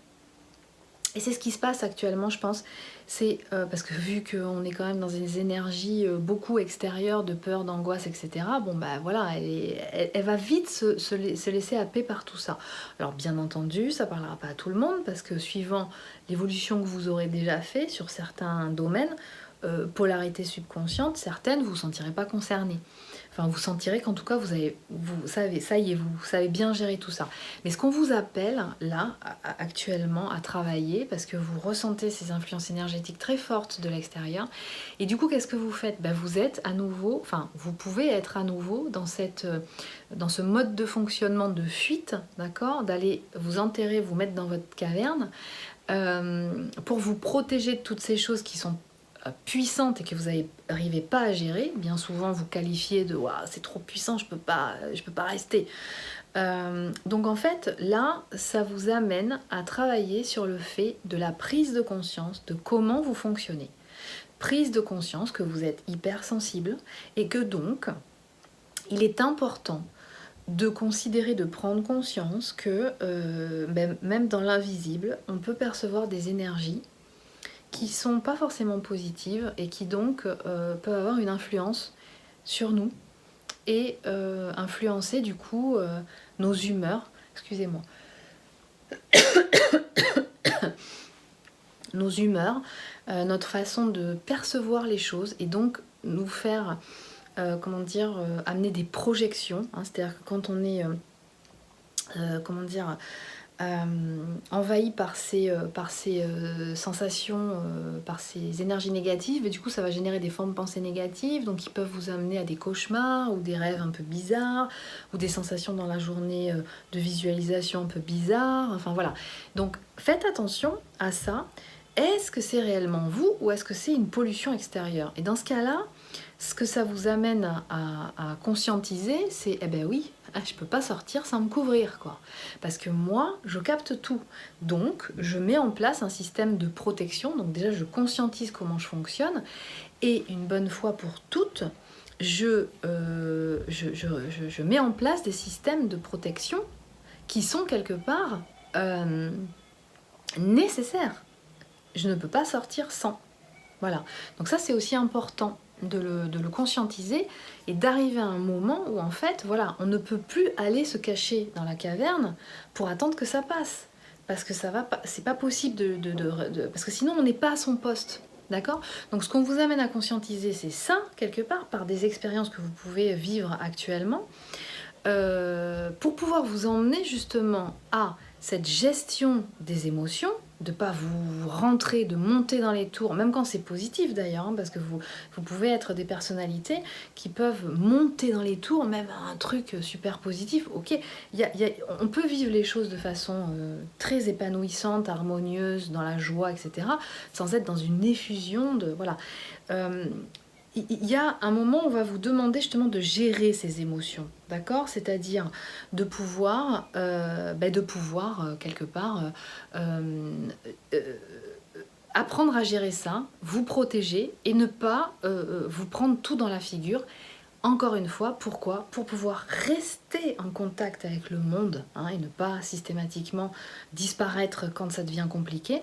et c'est ce qui se passe actuellement, je pense, c'est parce que vu qu'on est quand même dans des énergies beaucoup extérieures, de peur, d'angoisse, etc., bon bah voilà, elle va vite se laisser happer par tout ça. Alors bien entendu, ça parlera pas à tout le monde, parce que suivant l'évolution que vous aurez déjà fait sur certains domaines, polarité subconsciente, certaines, vous ne vous sentirez pas concernées. Enfin, vous sentirez qu'en tout cas, vous savez, ça y est, vous savez bien gérer tout ça. Mais ce qu'on vous appelle, là, actuellement, à travailler, parce que vous ressentez ces influences énergétiques très fortes de l'extérieur, et du coup, qu'est-ce que vous faites ? Ben, vous êtes à nouveau, enfin, vous pouvez être à nouveau dans ce mode de fonctionnement de fuite, d'accord ? D'aller vous enterrer, vous mettre dans votre caverne, pour vous protéger de toutes ces choses qui sont puissante et que vous n'arrivez pas à gérer, bien souvent vous qualifiez de wow, c'est trop puissant, je peux pas rester. Donc en fait, là, ça vous amène à travailler sur le fait de la prise de conscience de comment vous fonctionnez. Prise de conscience que vous êtes hypersensible et que donc, il est important de considérer, de prendre conscience que même dans l'invisible, on peut percevoir des énergies qui sont pas forcément positives et qui donc peuvent avoir une influence sur nous et influencer du coup nos humeurs, excusez-moi, nos humeurs, notre façon de percevoir les choses, et donc nous faire, amener des projections, hein, c'est-à-dire que quand on est, envahi par ces sensations, par ces énergies négatives, et du coup ça va générer des formes de pensées négatives, donc qui peuvent vous amener à des cauchemars ou des rêves un peu bizarres, ou des sensations dans la journée de visualisation un peu bizarres, enfin voilà. Donc faites attention à ça. Est-ce que c'est réellement vous ou est-ce que c'est une pollution extérieure? Et dans ce cas-là, ce que ça vous amène à conscientiser, c'est eh ben oui, je peux pas sortir sans me couvrir, quoi. Parce que moi, je capte tout. Donc, je mets en place un système de protection. Donc déjà, je conscientise comment je fonctionne. Et une bonne fois pour toutes, je mets en place des systèmes de protection qui sont quelque part nécessaires. Je ne peux pas sortir sans. Voilà. Donc ça, c'est aussi important de le conscientiser et d'arriver à un moment où, en fait, voilà, on ne peut plus aller se cacher dans la caverne pour attendre que ça passe. Parce que ça va pas, c'est pas possible parce que sinon, on n'est pas à son poste. D'accord? Donc, ce qu'on vous amène à conscientiser, c'est ça, quelque part, par des expériences que vous pouvez vivre actuellement, pour pouvoir vous emmener justement à cette gestion des émotions, de ne pas vous rentrer, de monter dans les tours, même quand c'est positif d'ailleurs, hein, parce que vous pouvez être des personnalités qui peuvent monter dans les tours, même à un truc super positif. Ok, on peut vivre les choses de façon très épanouissante, harmonieuse, dans la joie, etc., sans être dans une effusion de... Voilà. Il y a un moment où on va vous demander justement de gérer ces émotions, d'accord? C'est-à-dire de pouvoir, quelque part, apprendre à gérer ça, vous protéger et ne pas vous prendre tout dans la figure. Encore une fois, pourquoi? Pour pouvoir rester en contact avec le monde, hein, et ne pas systématiquement disparaître quand ça devient compliqué.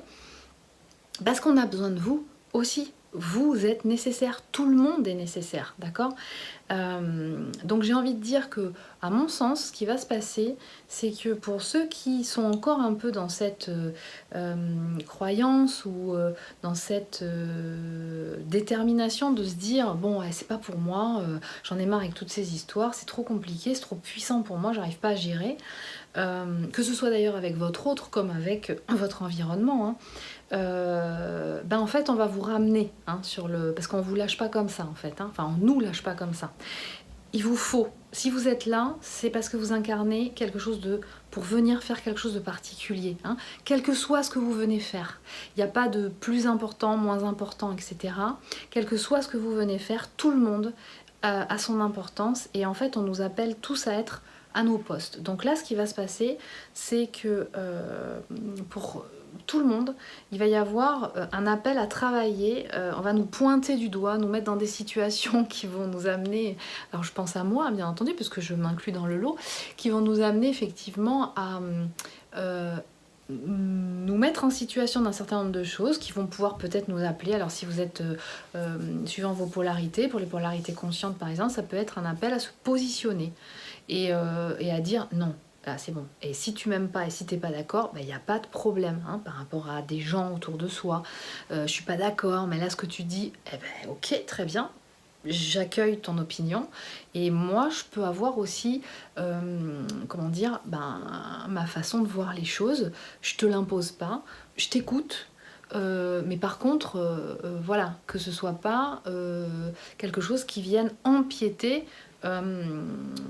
Parce qu'on a besoin de vous aussi. Vous êtes nécessaire, tout le monde est nécessaire, d'accord? Donc j'ai envie de dire que, à mon sens, ce qui va se passer, c'est que pour ceux qui sont encore un peu dans cette croyance ou dans cette détermination de se dire bon, ouais, c'est pas pour moi, j'en ai marre avec toutes ces histoires, c'est trop compliqué, c'est trop puissant pour moi, j'arrive pas à gérer. Que ce soit d'ailleurs avec votre autre comme avec votre environnement, hein. En fait on va vous ramener, hein, parce qu'on vous lâche pas comme ça en fait, hein. Enfin on nous lâche pas comme ça. Il vous faut, si vous êtes là, c'est parce que vous incarnez quelque chose pour venir faire quelque chose de particulier, hein, quel que soit ce que vous venez faire. Il n'y a pas de plus important, moins important, etc. Quel que soit ce que vous venez faire, tout le monde a son importance et en fait on nous appelle tous à être à nos postes. Donc là ce qui va se passer, c'est que pour tout le monde, il va y avoir un appel à travailler, on va nous pointer du doigt, nous mettre dans des situations qui vont nous amener, alors je pense à moi bien entendu, parce que je m'inclus dans le lot, qui vont nous amener effectivement à nous mettre en situation d'un certain nombre de choses qui vont pouvoir peut-être nous appeler. Alors si vous êtes suivant vos polarités, pour les polarités conscientes par exemple, ça peut être un appel à se positionner et à dire non. Là, c'est bon. Et si tu m'aimes pas et si t'es pas d'accord, il n'y a pas de problème, hein, par rapport à des gens autour de soi. Je suis pas d'accord, mais là ce que tu dis, ok, très bien, j'accueille ton opinion. Et moi, je peux avoir aussi, ma façon de voir les choses. Je te l'impose pas, je t'écoute. Mais par contre, voilà, que ce soit pas quelque chose qui vienne empiéter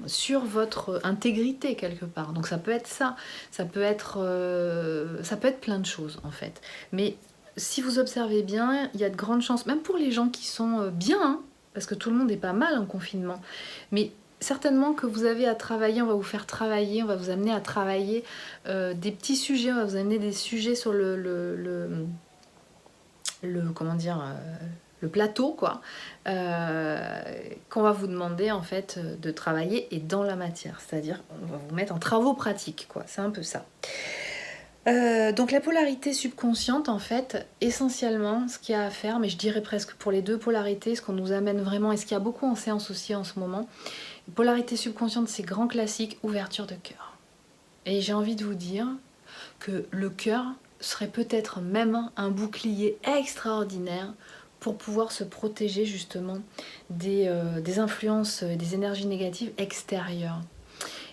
sur votre intégrité quelque part. Donc ça peut être ça peut être plein de choses en fait. Mais si vous observez bien, il y a de grandes chances, même pour les gens qui sont bien, hein, parce que tout le monde est pas mal en confinement, mais certainement que vous avez à travailler, on va vous faire travailler, on va vous amener à travailler des petits sujets, on va vous amener des sujets sur le comment dire, le plateau, quoi, qu'on va vous demander en fait de travailler et dans la matière, c'est-à-dire on va vous mettre en travaux pratiques, quoi, c'est un peu ça. Donc la polarité subconsciente, en fait, essentiellement, ce qu'il y a à faire, mais je dirais presque pour les deux polarités, ce qu'on nous amène vraiment, et ce qu'il y a beaucoup en séance aussi en ce moment, polarité subconsciente, c'est grand classique, ouverture de cœur. Et j'ai envie de vous dire que le cœur serait peut-être même un bouclier extraordinaire pour pouvoir se protéger justement des influences, des énergies négatives extérieures.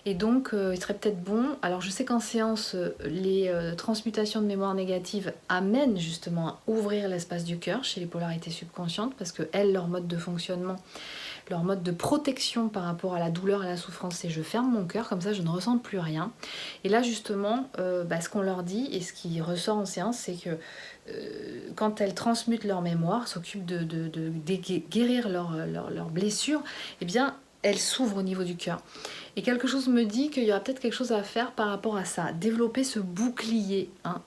Et donc, il serait peut-être bon, alors je sais qu'en séance, les transmutations de mémoire négative amènent justement à ouvrir l'espace du cœur chez les polarités subconscientes, parce que elles, leur mode de fonctionnement, leur mode de protection par rapport à la douleur et à la souffrance, c'est je ferme mon cœur, comme ça je ne ressens plus rien. Et là justement, ce qu'on leur dit et ce qui ressort en séance, c'est que quand elles transmutent leur mémoire, s'occupent de guérir leurs blessures, eh bien elles s'ouvrent au niveau du cœur. Et quelque chose me dit qu'il y aura peut-être quelque chose à faire par rapport à ça, développer ce bouclier, hein,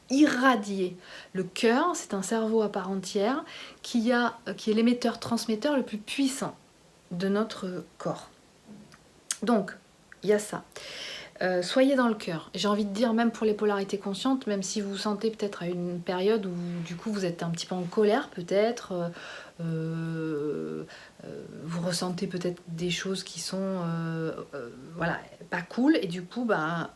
irradier. Le cœur, c'est un cerveau à part entière qui est l'émetteur-transmetteur le plus puissant de notre corps. Donc, il y a ça. Soyez dans le cœur. J'ai envie de dire, même pour les polarités conscientes, même si vous vous sentez peut-être à une période où du coup vous êtes un petit peu en colère peut-être, vous ressentez peut-être des choses qui sont voilà, pas cool, et du coup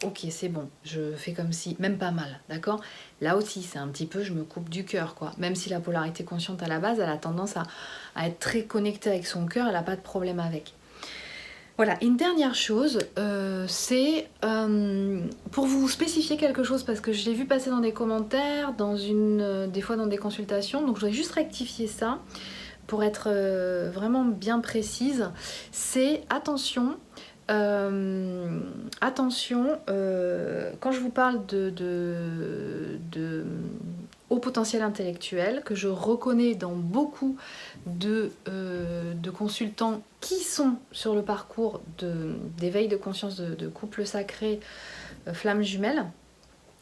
ok, c'est bon, je fais comme si, même pas mal, d'accord. Là aussi c'est un petit peu, je me coupe du cœur quoi, même si la polarité consciente à la base elle a tendance à être très connectée avec son cœur, elle n'a pas de problème avec. Voilà, une dernière chose, c'est pour vous spécifier quelque chose, parce que je l'ai vu passer dans des commentaires, des fois dans des consultations, donc je voudrais juste rectifier ça pour être vraiment bien précise. C'est attention, quand je vous parle de haut potentiel intellectuel, que je reconnais dans beaucoup de consultants qui sont sur le parcours d'éveil de conscience de couple sacré, flamme jumelle,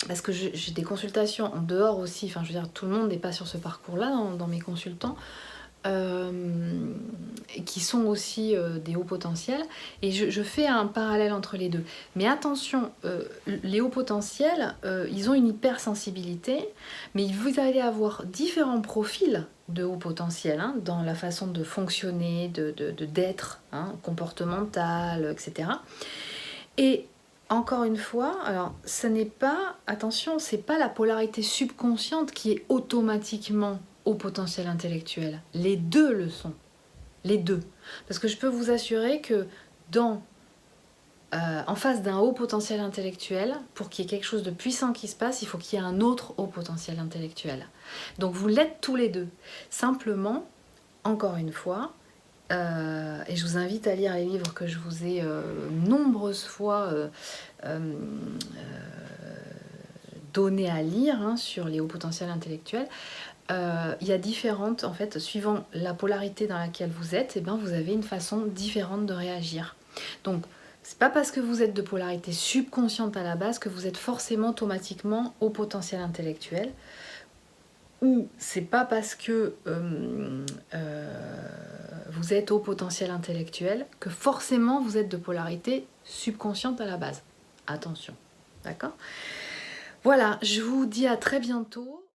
parce que j'ai des consultations en dehors aussi, enfin je veux dire, tout le monde n'est pas sur ce parcours-là dans mes consultants, qui sont aussi des hauts potentiels, et je fais un parallèle entre les deux. Mais attention, les hauts potentiels, ils ont une hypersensibilité, mais vous allez avoir différents profils de hauts potentiels, hein, dans la façon de fonctionner, d'être, hein, comportemental, etc. Et encore une fois, alors ce n'est pas, attention, c'est pas la polarité subconsciente qui est automatiquement au potentiel intellectuel. Les deux le sont. Les deux. Parce que je peux vous assurer que en face d'un haut potentiel intellectuel, pour qu'il y ait quelque chose de puissant qui se passe, il faut qu'il y ait un autre haut potentiel intellectuel. Donc vous l'êtes tous les deux. Simplement, encore une fois, et je vous invite à lire les livres que je vous ai nombreuses fois donnés à lire, hein, sur les hauts potentiels intellectuels. Il y a différentes, en fait, suivant la polarité dans laquelle vous êtes, et bien vous avez une façon différente de réagir. Donc, c'est pas parce que vous êtes de polarité subconsciente à la base que vous êtes forcément automatiquement au potentiel intellectuel, ou c'est pas parce que vous êtes au potentiel intellectuel que forcément vous êtes de polarité subconsciente à la base. Attention, d'accord ? Voilà, je vous dis à très bientôt.